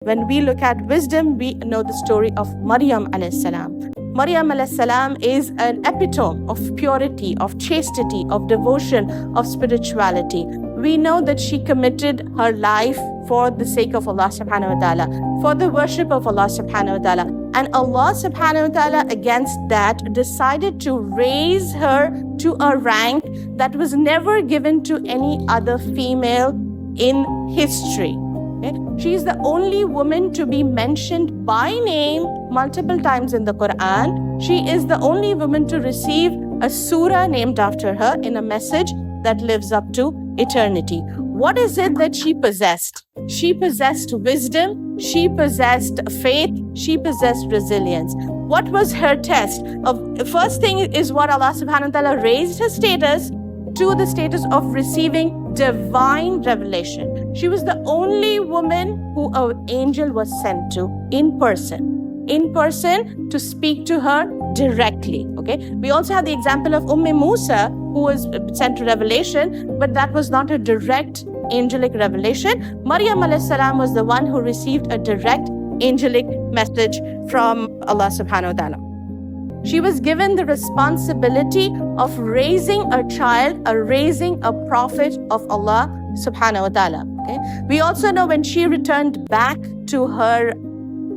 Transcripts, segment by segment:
When we look at wisdom, we know the story of Maryam alayhi salam. Maryam alayhi salam is an epitome of purity, of chastity, of devotion, of spirituality. We know that she committed her life for the sake of Allah subhanahu wa ta'ala, for the worship of Allah subhanahu wa ta'ala. And Allah subhanahu wa ta'ala against that decided to raise her to a rank that was never given to any other female in history. Okay? She is the only woman to be mentioned by name multiple times in the Qur'an. She is the only woman to receive a surah named after her in a message that lives up to eternity. What is it that she possessed? She possessed wisdom, she possessed faith, she possessed resilience. What was her test? First thing is what Allah subhanahu wa ta'ala raised her status to the status of receiving divine revelation. She was the only woman who an angel was sent to in person to speak to her directly. Okay. We also have the example of Musa, who was sent to revelation, but that was not a direct angelic revelation. Maryam alayhi salam was the one who received a direct angelic message from Allah subhanahu wa ta'ala. She was given the responsibility of raising a child, raising a prophet of Allah subhanahu wa ta'ala. Okay? We also know when she returned back to her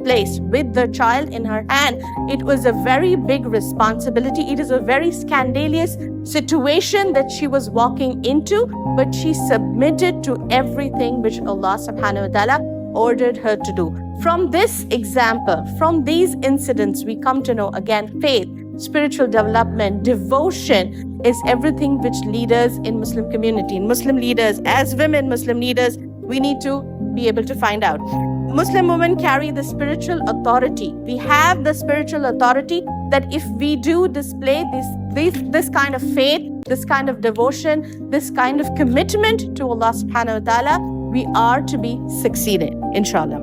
place with the child in her hand, it was a very big responsibility. It is a very scandalous situation that she was walking into, but she submitted to everything which Allah subhanahu wa ta'ala ordered her to do. From this example, from these incidents, we come to know again faith, spiritual development, devotion is everything which leaders in Muslim community, Muslim leaders, as women, Muslim leaders, we need to be able to find out. Muslim women carry the spiritual authority. We have the spiritual authority that if we do display this kind of faith, this kind of devotion, this kind of commitment to Allah subhanahu wa ta'ala, we are to be succeeded, inshallah.